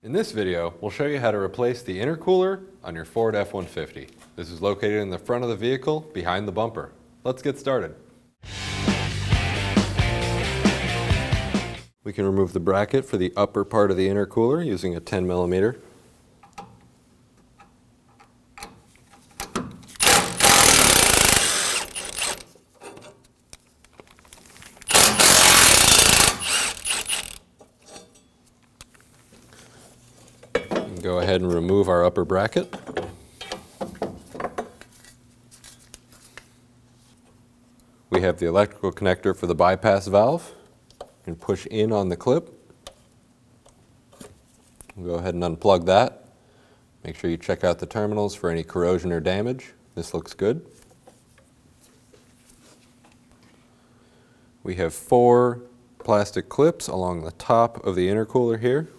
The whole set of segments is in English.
In this video, we'll show you how to replace the intercooler on your Ford F-150. This is located in the front of the vehicle, behind the bumper. Let's get started. We can remove the bracket for the upper part of the intercooler using a 10mm. Go ahead and remove our upper bracket. We have the electrical connector for the bypass valve. You can push in on the clip. We'll go ahead and unplug that. Make sure you check out the terminals for any corrosion or damage. This looks good. We have 4 plastic clips along the top of the intercooler here.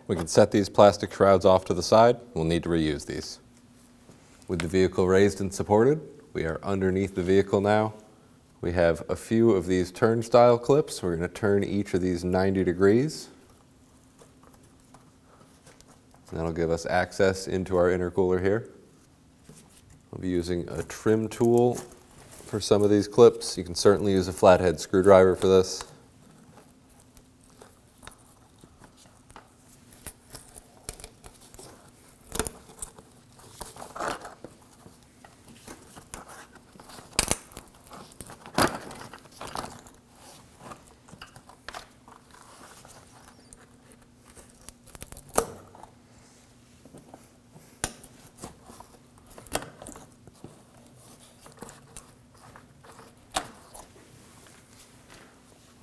We can set these plastic shrouds off to the side. We'll need to reuse these. With the vehicle raised and supported, we are underneath the vehicle now. We have a few of these turnstile clips. We're going to turn each of these 90 degrees. And that'll give us access into our intercooler here. I'll be using a trim tool for some of these clips. You can certainly use a flathead screwdriver for this.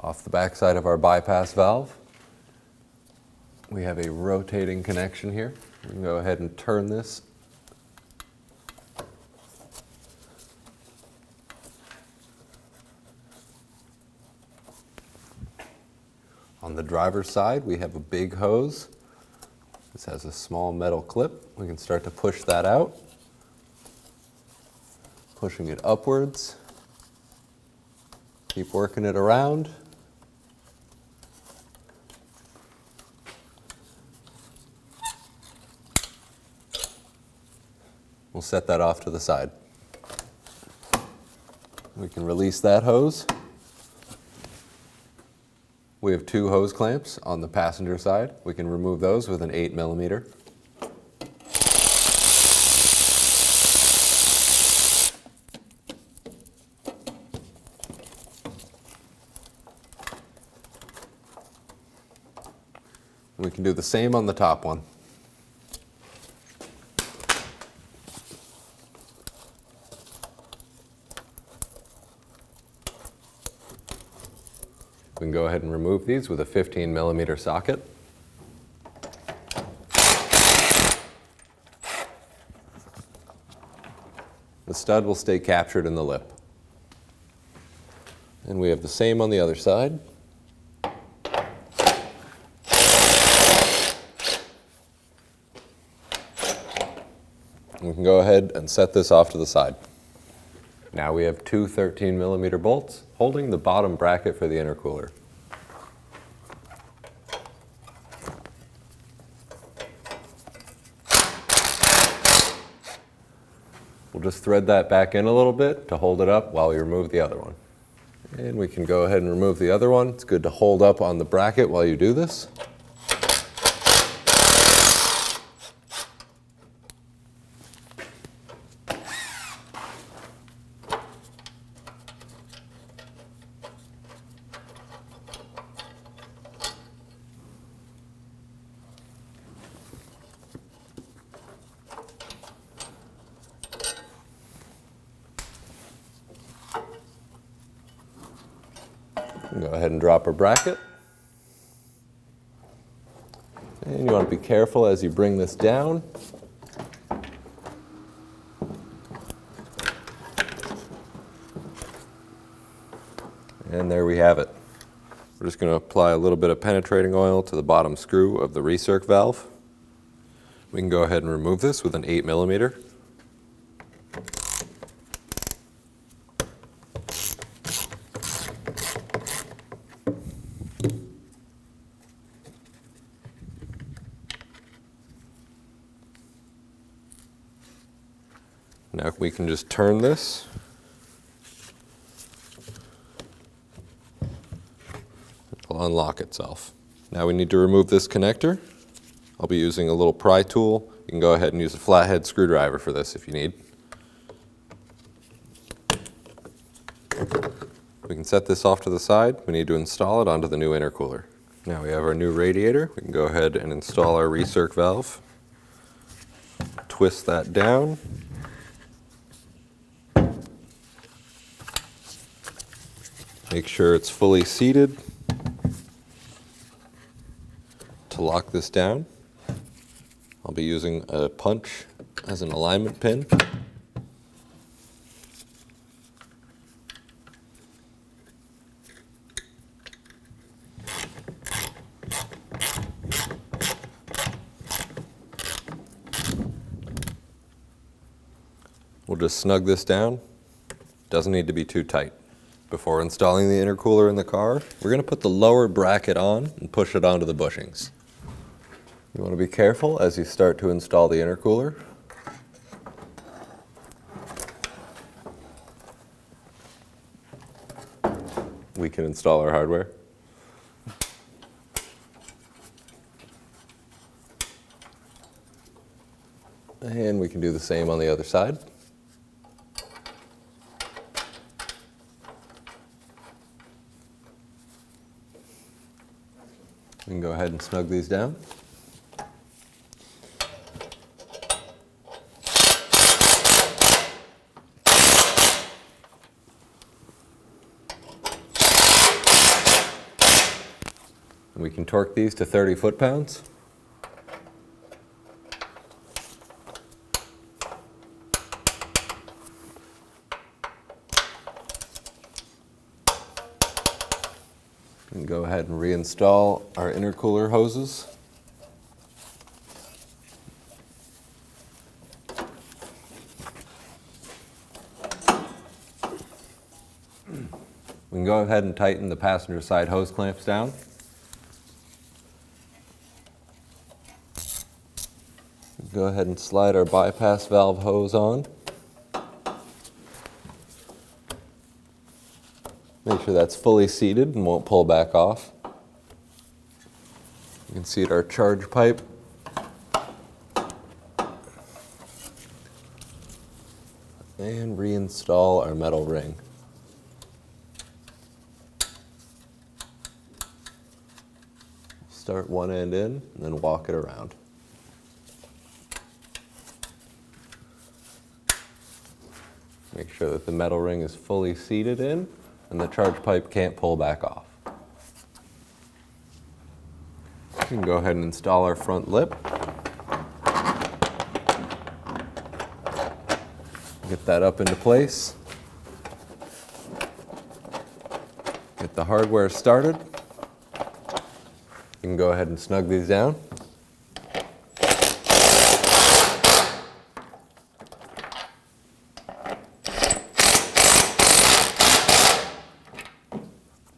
Off the back side of our bypass valve, we have a rotating connection here. We can go ahead and turn this. On the driver's side, we have a big hose. This has a small metal clip. We can start to push that out, pushing it upwards. Keep working it around. We'll set that off to the side. We can release that hose. We have 2 hose clamps on the passenger side. We can remove those with an 8mm. We can do the same on the top one. We can go ahead and remove these with a 15mm socket. The stud will stay captured in the lip. And we have the same on the other side. We can go ahead and set this off to the side. Now we have 2 13mm bolts holding the bottom bracket for the intercooler. We'll just thread that back in a little bit to hold it up while we remove the other one. And we can go ahead and remove the other one. It's good to hold up on the bracket while you do this. Go ahead and drop our bracket. And you want to be careful as you bring this down. And there we have it. We're just going to apply a little bit of penetrating oil to the bottom screw of the recirc valve. We can go ahead and remove this with an 8mm. Now we can just turn this. It'll unlock itself. Now we need to remove this connector. I'll be using a little pry tool. You can go ahead and use a flathead screwdriver for this if you need. We can set this off to the side. We need to install it onto the new intercooler. Now we have our new radiator. We can go ahead and install our recirc valve. Twist that down. Make sure it's fully seated. To lock this down, I'll be using a punch as an alignment pin. We'll just snug this down. Doesn't need to be too tight. Before installing the intercooler in the car, we're going to put the lower bracket on and push it onto the bushings. You want to be careful as you start to install the intercooler. We can install our hardware. And we can do the same on the other side. We can go ahead and snug these down. And we can torque these to 30 foot-pounds. And go ahead and reinstall our intercooler hoses. We can go ahead and tighten the passenger side hose clamps down. Go ahead and slide our bypass valve hose on. Make sure that's fully seated and won't pull back off. You can seat our charge pipe. And reinstall our metal ring. Start one end in and then walk it around. Make sure that the metal ring is fully seated in and the charge pipe can't pull back off. We can go ahead and install our front lip. Get that up into place. Get the hardware started. You can go ahead and snug these down.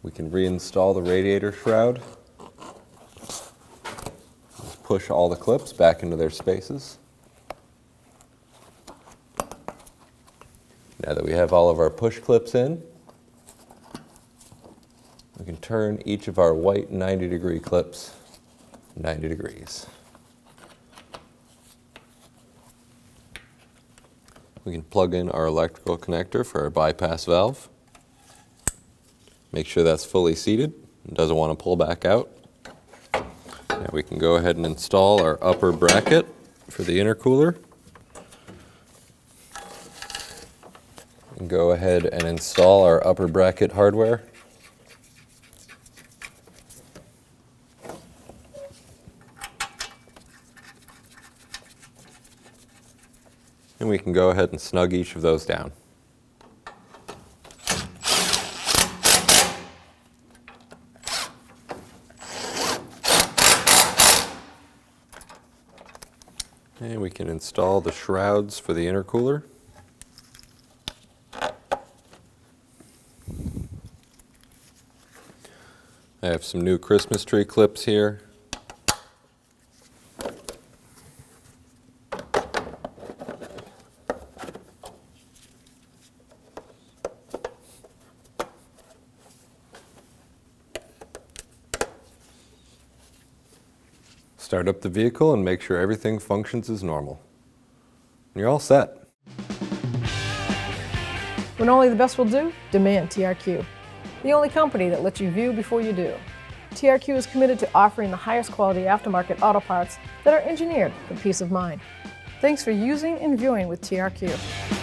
We can reinstall the radiator shroud. Just push all the clips back into their spaces. Now that we have all of our push clips in, we can turn each of our white 90-degree clips 90 degrees. We can plug in our electrical connector for our bypass valve. Make sure that's fully seated and doesn't want to pull back out. Now we can go ahead and install our upper bracket for the intercooler. And go ahead and install our upper bracket hardware. And we can go ahead and snug each of those down. And we can install the shrouds for the intercooler. I have some new Christmas tree clips here. Start up the vehicle and make sure everything functions as normal. You're all set. When only the best will do, demand TRQ. The only company that lets you view before you do. TRQ is committed to offering the highest quality aftermarket auto parts that are engineered for peace of mind. Thanks for using and viewing with TRQ.